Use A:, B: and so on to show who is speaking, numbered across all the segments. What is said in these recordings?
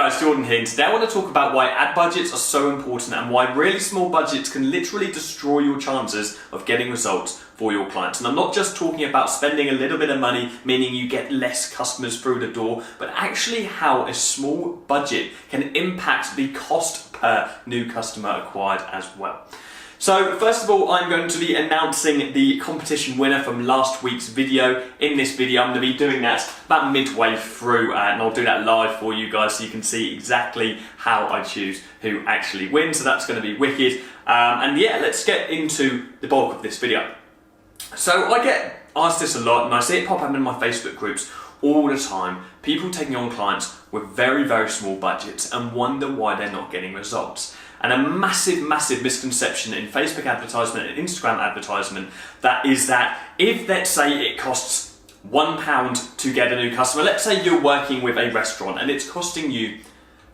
A: guys, Jordan here, and today I want to talk about why ad budgets are so important and why really small budgets can literally destroy your chances of getting results for your clients. And I'm not just talking about spending a little bit of money, meaning you get less customers through the door, but actually how a small budget can impact the cost per new customer acquired as well. So first of all, I'm going to be announcing the competition winner from last week's video. In this video, I'm going to be doing that about midway through, and I'll do that live for you guys so you can see exactly how I choose who actually wins. So that's going to be wicked. And yeah, let's get into the bulk of this video. So I get asked this a lot, and I see it pop up in my Facebook groups all the time. People taking on clients with very, very small budgets and wonder why they're not getting results. And a massive, massive misconception in Facebook advertisement and Instagram advertisement that is that if, let's say, it costs £1 to get a new customer, let's say you're working with a restaurant and it's costing you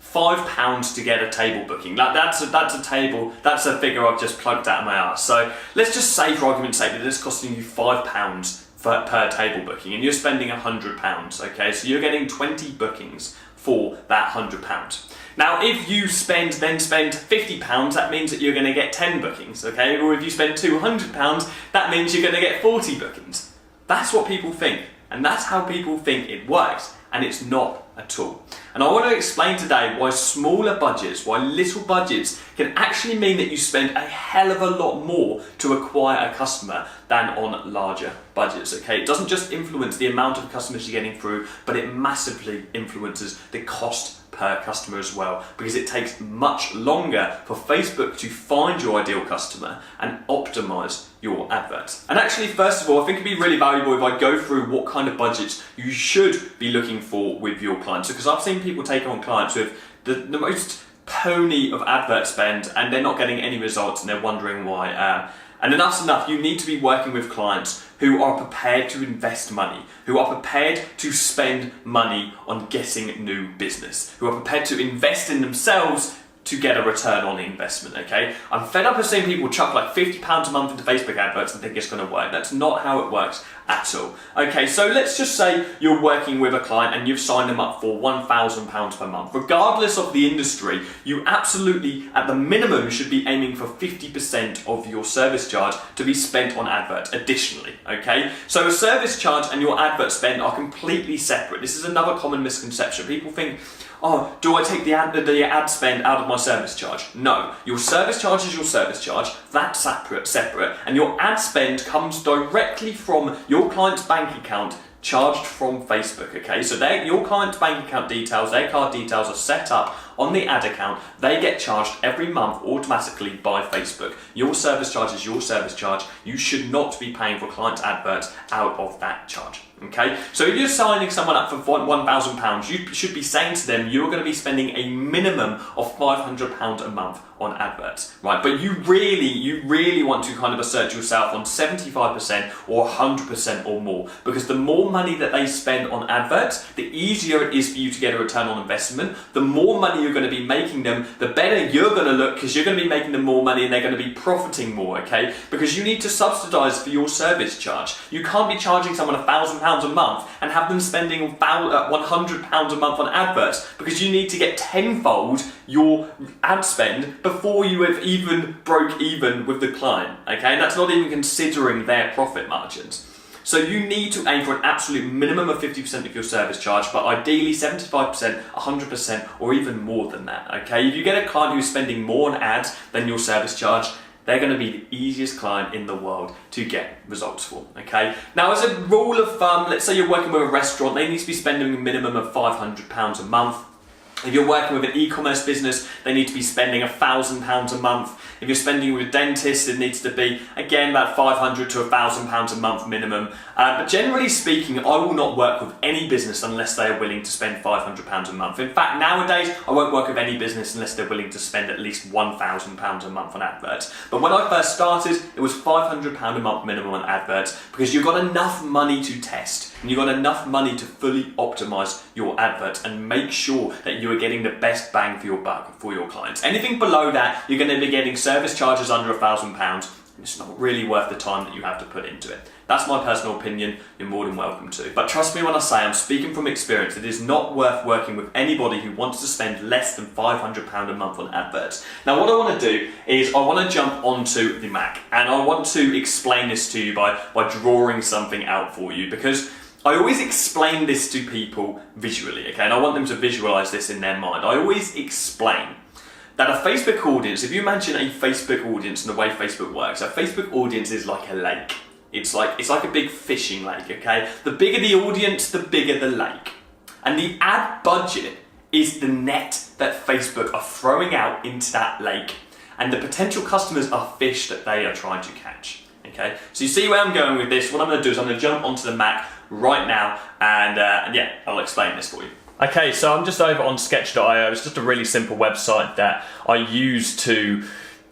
A: £5 to get a table booking. That's a figure I've just plugged out of my arse. So let's just say, for argument's sake, that it's costing you £5 per table booking and you're spending £100, okay? So you're getting 20 bookings for that £100. Now, if you spend £50, that means that you're going to get 10 bookings, okay? Or if you spend £200, that means you're going to get 40 bookings. That's what people think, and that's how people think it works, and it's not at all. And I want to explain today why smaller budgets, why little budgets can actually mean that you spend a hell of a lot more to acquire a customer than on larger budgets, okay? It doesn't just influence the amount of customers you're getting through, but it massively influences the cost per customer as well, because it takes much longer for Facebook to find your ideal customer and optimize your adverts. And actually, first of all, I think it'd be really valuable if I go through what kind of budgets you should be looking for with your clients, because I've seen people take on clients with the most pony of advert spend and they're not getting any results and they're wondering why. And enough's enough, you need to be working with clients who are prepared to invest money, who are prepared to spend money on getting new business, who are prepared to invest in themselves to get a return on the investment, okay? I'm fed up of seeing people chuck like £50 a month into Facebook adverts and think it's gonna work. That's not how it works at all. Okay, so let's just say you're working with a client and you've signed them up for £1,000 per month. Regardless of the industry, you absolutely, at the minimum, should be aiming for 50% of your service charge to be spent on adverts additionally, okay? So a service charge and your advert spend are completely separate. This is another common misconception. People think, oh, do I take the ad spend out of my service charge? No, your service charge is your service charge, that's separate, and your ad spend comes directly from your client's bank account charged from Facebook, okay? So your client's bank account details, their card details are set up on the ad account. They get charged every month automatically by Facebook. Your service charge is your service charge. You should not be paying for clients' adverts out of that charge. Okay, so if you're signing someone up for £1,000, you should be saying to them you're going to be spending a minimum of £500 a month on adverts, right? But you really want to kind of assert yourself on 75% or 100% or more, because the more money that they spend on adverts, the easier it is for you to get a return on investment. The more money you're going to be making them, the better you're going to look, because you're going to be making them more money and they're going to be profiting more, okay? Because you need to subsidize for your service charge. You can't be charging someone £1,000 a month and have them spending £100 a month on adverts, because you need to get tenfold your ad spend before you have even broke even with the client, okay? And that's not even considering their profit margins. So you need to aim for an absolute minimum of 50% of your service charge, but ideally 75%, 100%, or even more than that, okay? If you get a client who's spending more on ads than your service charge, they're going to be the easiest client in the world to get results for, okay? Now, as a rule of thumb, let's say you're working with a restaurant, they need to be spending a minimum of £500 a month. If you're working with an e-commerce business, they need to be spending £1,000 a month. If you're spending with a dentist, it needs to be, again, about £500 to £1,000 a month minimum. But generally speaking, I will not work with any business unless they are willing to spend £500 a month. In fact, nowadays, I won't work with any business unless they're willing to spend at least £1,000 a month on adverts. But when I first started, it was £500 a month minimum on adverts, because you've got enough money to test, and you've got enough money to fully optimize your adverts and make sure that you are getting the best bang for your buck for your clients. Anything below that, you're going to be getting service charges under £1,000, it's not really worth the time that you have to put into it. That's my personal opinion. You're more than welcome to. But trust me when I say, I'm speaking from experience, it is not worth working with anybody who wants to spend less than £500 a month on adverts. Now what I want to do is I want to jump onto the Mac, and I want to explain this to you by drawing something out for you, because I always explain this to people visually, okay? And I want them to visualize this in their mind. I always explain that a Facebook audience, if you imagine a Facebook audience and the way Facebook works, a Facebook audience is like a lake. It's like a big fishing lake, okay? The bigger the audience, the bigger the lake. And the ad budget is the net that Facebook are throwing out into that lake. And the potential customers are fish that they are trying to catch, okay? So you see where I'm going with this. What I'm gonna do is I'm gonna jump onto the Mac right now and yeah, I'll explain this for you. Okay, so I'm just over on sketch.io. It's just a really simple website that I use to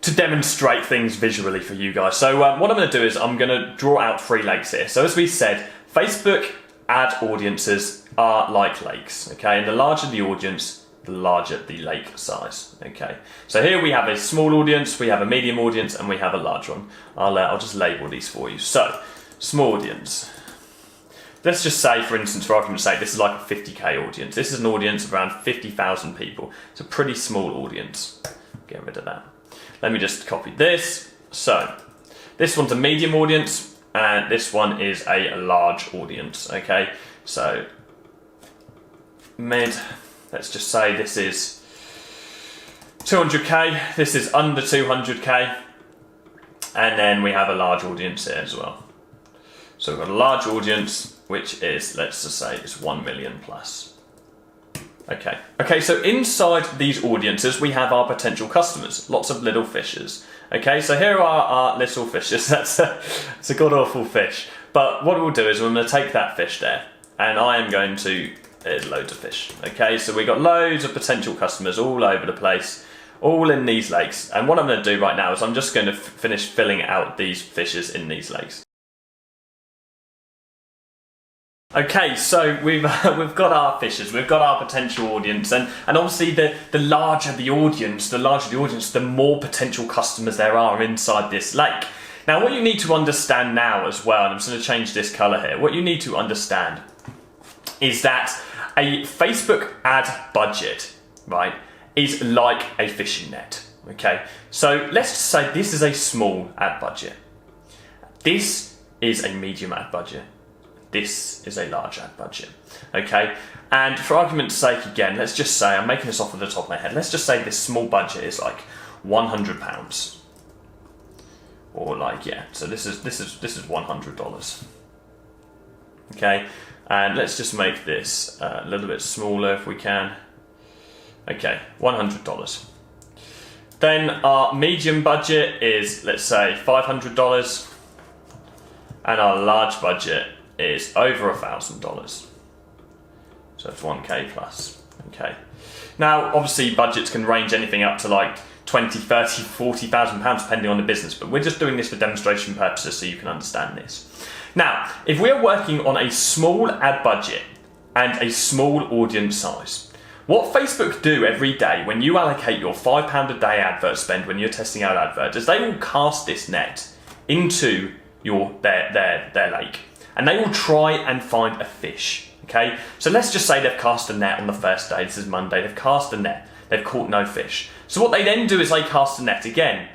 A: demonstrate things visually for you guys. So what I'm going to do is I'm going to draw out 3 lakes here. So as we said, Facebook ad audiences are like lakes, okay? And the larger the audience, the larger the lake size, okay? So here we have a small audience, we have a medium audience, and we have a large one. I'll just label these for you. So, small audience. Let's just say, for instance, for argument's sake, this is like a 50k audience. This is an audience of around 50,000 people. It's a pretty small audience. Get rid of that. Let me just copy this. So, this one's a medium audience, and this one is a large audience, okay? So, mid, let's just say this is 200k, this is under 200k, and then we have a large audience here as well. So we've got a large audience, which is, let's just say, it's 1 million plus. Okay, so inside these audiences, we have our potential customers, lots of little fishes. Okay, so here are our little fishes. That's a god-awful fish. But what we'll do is I'm going to take that fish there, and I am going to, there's loads of fish. Okay, so we've got loads of potential customers all over the place, all in these lakes. And what I'm going to do right now is I'm just going to finish filling out these fishes in these lakes. Okay, so we've got our fishes, we've got our potential audience, and obviously the larger the audience, the more potential customers there are inside this lake. Now what you need to understand now as well, and I'm just going to change this colour here, what you need to understand is that a Facebook ad budget, right, is like a fishing net, okay? So let's just say this is a small ad budget. This is a medium ad budget. This is a large ad budget, okay? And for argument's sake, again, let's just say, I'm making this off of the top of my head, let's just say this small budget is like £100. Or like, yeah, so this is $100. Okay, and let's just make this a little bit smaller if we can. Okay, $100. Then our medium budget is, let's say, $500, and our large budget is over $1,000. So it's 1k plus, okay. Now, obviously budgets can range anything up to like 20, 30, 40,000 pounds depending on the business, but we're just doing this for demonstration purposes so you can understand this. Now, if we're working on a small ad budget and a small audience size, what Facebook do every day when you allocate your £5 a day advert spend when you're testing out adverts is they will cast this net into their lake, and they will try and find a fish, okay? So let's just say they've cast a net on the first day, this is Monday, they've cast a net, they've caught no fish. So what they then do is they cast a net again,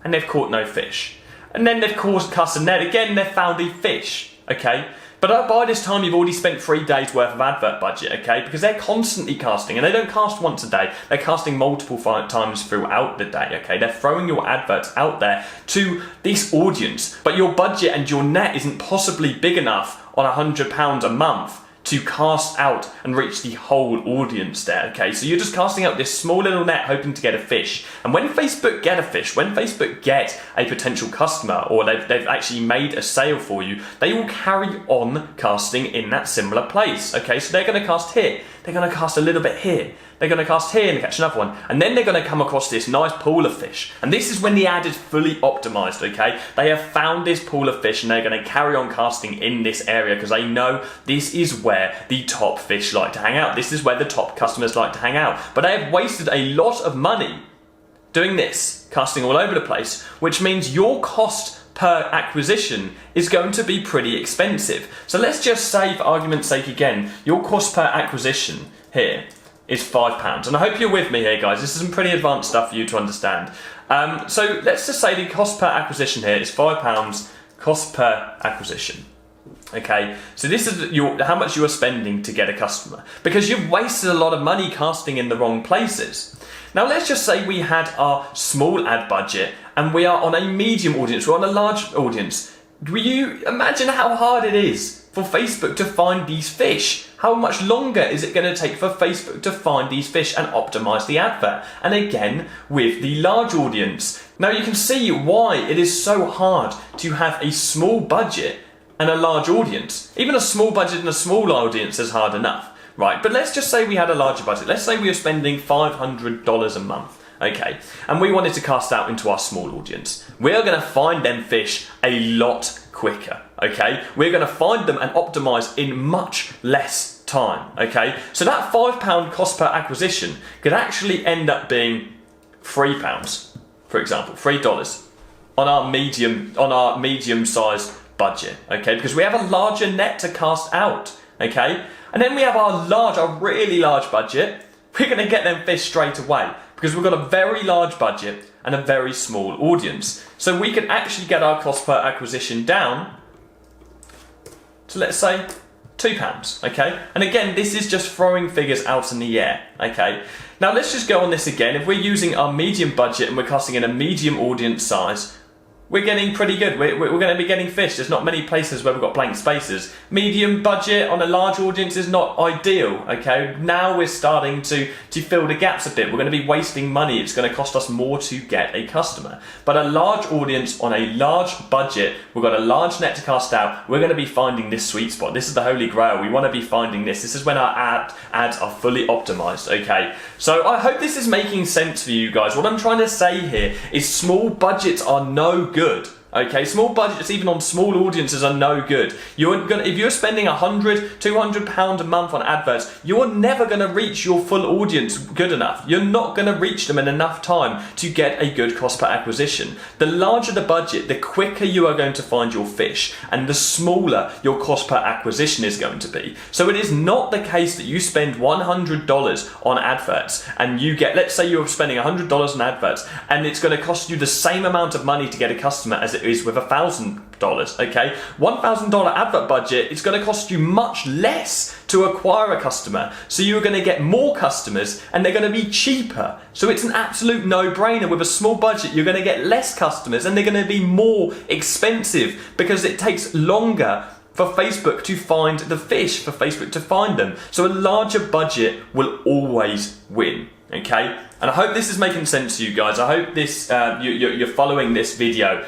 A: and they've caught no fish. And then they've cast a net again, they've found a fish, okay? But by this time you've already spent 3 days worth of advert budget, okay? Because they're constantly casting, and they don't cast once a day, they're casting multiple times throughout the day, okay? They're throwing your adverts out there to this audience, but your budget and your net isn't possibly big enough on £100 a month to cast out and reach the whole audience there, okay? So you're just casting out this small little net hoping to get a fish. And when Facebook get a fish, when Facebook get a potential customer, or they've actually made a sale for you, they will carry on casting in that similar place, okay? So they're gonna cast here, they're gonna cast a little bit here, they're gonna cast here and catch another one, and then they're gonna come across this nice pool of fish. And this is when the ad is fully optimized, okay? They have found this pool of fish and they're gonna carry on casting in this area because they know this is where the top fish like to hang out. This is where the top customers like to hang out. But they have wasted a lot of money doing this, casting all over the place, which means your cost per acquisition is going to be pretty expensive. So let's just say, for argument's sake again, your cost per acquisition here is £5. And I hope you're with me here, guys. This is some pretty advanced stuff for you to understand. So let's just say the cost per acquisition here is £5 cost per acquisition. Okay, so this is how much you are spending to get a customer, because you've wasted a lot of money casting in the wrong places. Now let's just say we had our small ad budget and we are on a medium audience, we're on a large audience. Do you imagine how hard it is for Facebook to find these fish? How much longer is it going to take for Facebook to find these fish and optimize the advert? And again, with the large audience. Now you can see why it is so hard to have a small budget and a large audience. Even a small budget and a small audience is hard enough, right? But let's just say we had a larger budget. Let's say we were spending $500 a month, okay? And we wanted to cast out into our small audience. We're gonna find them fish a lot quicker, okay? We're gonna find them and optimize in much less time, okay? So that £5 cost per acquisition could actually end up being £3, for example, $3 on our medium-sized budget, okay, because we have a larger net to cast out, okay, and then we have our really large budget. We're going to get them fish straight away because we've got a very large budget and a very small audience, so we can actually get our cost per acquisition down to, let's say, £2, okay, and again, this is just throwing figures out in the air, okay. Now let's just go on this again. If we're using our medium budget and we're casting in a medium audience size, we're getting pretty good. We're going to be getting fish. There's not many places where we've got blank spaces. Medium budget on a large audience is not ideal, okay? Now we're starting to fill the gaps a bit. We're going to be wasting money. It's going to cost us more to get a customer. But a large audience on a large budget, we've got a large net to cast out, we're going to be finding this sweet spot. This is the holy grail. We want to be finding this. This is when our ads are fully optimized, okay? So I hope this is making sense for you guys. What I'm trying to say here is small budgets are no good. Okay, small budgets, even on small audiences, are no good. If you're spending £100, £200 a month on adverts, you're never going to reach your full audience good enough. You're not going to reach them in enough time to get a good cost per acquisition. The larger the budget, the quicker you are going to find your fish, and the smaller your cost per acquisition is going to be. So it is not the case that you spend $100 on adverts and you get, let's say you're spending $100 on adverts and it's going to cost you the same amount of money to get a customer as it is with $1,000, okay? $1,000 advert budget, it's going to cost you much less to acquire a customer. So you're going to get more customers and they're going to be cheaper. So it's an absolute no-brainer. With a small budget, you're going to get less customers and they're going to be more expensive because it takes longer for Facebook to find the fish, for Facebook to find them. So a larger budget will always win, okay? And I hope this is making sense to you guys. I hope this you're following this video.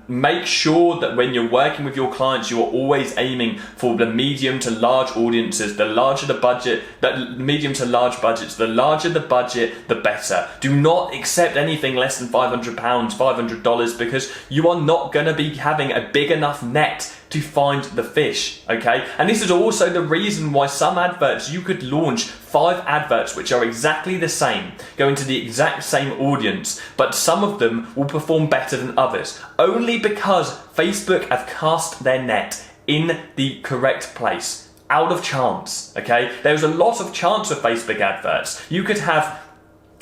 A: Make sure that when you're working with your clients, you're always aiming for the medium to large audiences. The larger the budget, the medium to large budgets, the larger the budget, the better. Do not accept anything less than £500, $500, because you are not going to be having a big enough net to find the fish, okay? And this is also the reason why some adverts, you could launch 5 adverts which are exactly the same, going to the exact same audience, but some of them will perform better than others, only because Facebook have cast their net in the correct place, out of chance, okay? There's a lot of chance with Facebook adverts. You could have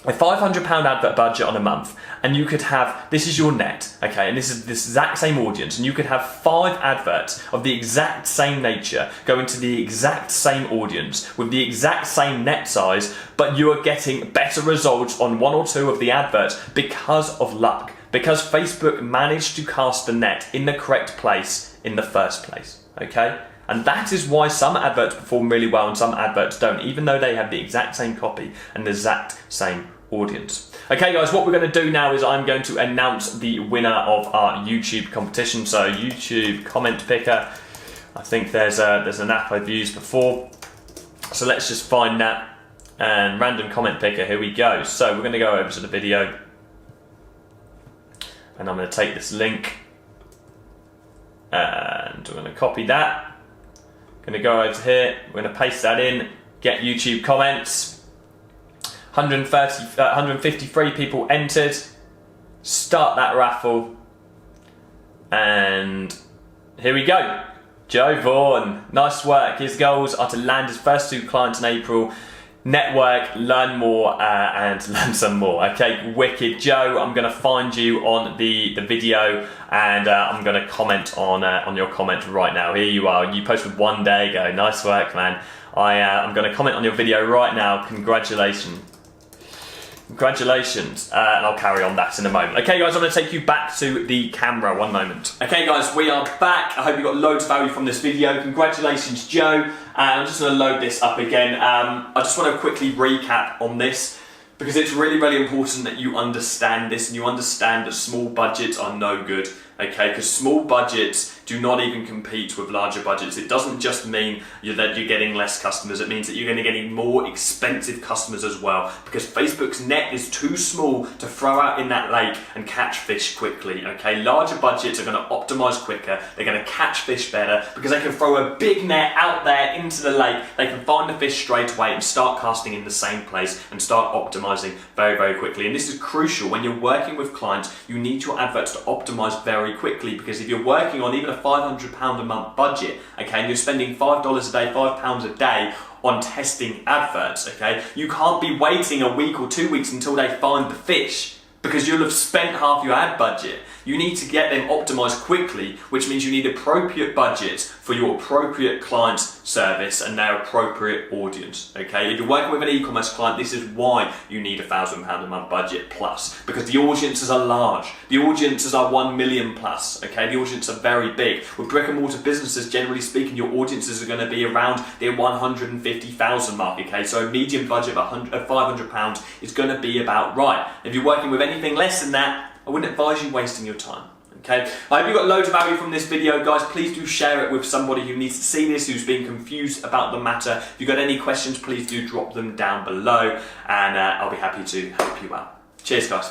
A: a £500 advert budget on a month, and you could have, this is your net, okay, and this is this exact same audience, and you could have 5 adverts of the exact same nature going to the exact same audience with the exact same net size, but you are getting better results on 1 or 2 of the adverts because of luck, because Facebook managed to cast the net in the correct place in the first place, okay? And that is why some adverts perform really well and some adverts don't, even though they have the exact same copy and the exact same audience. Okay guys, what we're going to do now is I'm going to announce the winner of our YouTube competition. So YouTube comment picker, I think there's an app I've used before. So let's just find that, and random comment picker, here we go. So we're going to go over to the video and I'm going to take this link and we're going to copy that. Going to go over here, we're going to paste that in, get YouTube comments. 153 people entered. Start that raffle. And here we go. Joe Vaughan, nice work. His goals are to land his first 2 clients in April, network, learn more, and learn some more. Okay, wicked. Joe, I'm going to find you on the video, and I'm going to comment on your comment right now. Here you are. You posted 1 day ago. Nice work, man. I'm going to comment on your video right now. Congratulations. Congratulations, and I'll carry on that in a moment. Okay guys, I'm going to take you back to the camera, 1 moment. Okay guys, we are back. I hope you got loads of value from this video. Congratulations, Joe. I'm just going to load this up again. I just want to quickly recap on this, because it's really, really important that you understand this, and you understand that small budgets are no good. Okay, because small budgets do not even compete with larger budgets. It doesn't just mean that you're getting less customers, it means that you're going to get more expensive customers as well, because Facebook's net is too small to throw out in that lake and catch fish quickly. Okay, larger budgets are going to optimize quicker, they're going to catch fish better, because they can throw a big net out there into the lake, they can find the fish straight away and start casting in the same place and start optimizing very, very quickly. And this is crucial when you're working with clients. You need your adverts to optimize very quickly, because if you're working on even a £500 a month budget, okay, and you're spending $5 a day, £5 a day on testing adverts, okay, you can't be waiting a week or 2 weeks until they find the fish, because you'll have spent half your ad budget. You need to get them optimized quickly, which means you need appropriate budgets for your appropriate client's service and their appropriate audience. Okay, if you're working with an e-commerce client, this is why you need a £1,000 a month budget plus, because the audiences are large. The audiences are 1 million plus. Okay, the audiences are very big. With brick and mortar businesses, generally speaking, your audiences are going to be around the 150,000 mark. Okay, so a medium budget of £500 is going to be about right. If you're working with anything less than that, I wouldn't advise you wasting your time. Okay, I hope you got loads of value from this video, guys. Please do share it with somebody who needs to see this, who's being confused about the matter. If you've got any questions, please do drop them down below, and I'll be happy to help you out. Cheers, guys.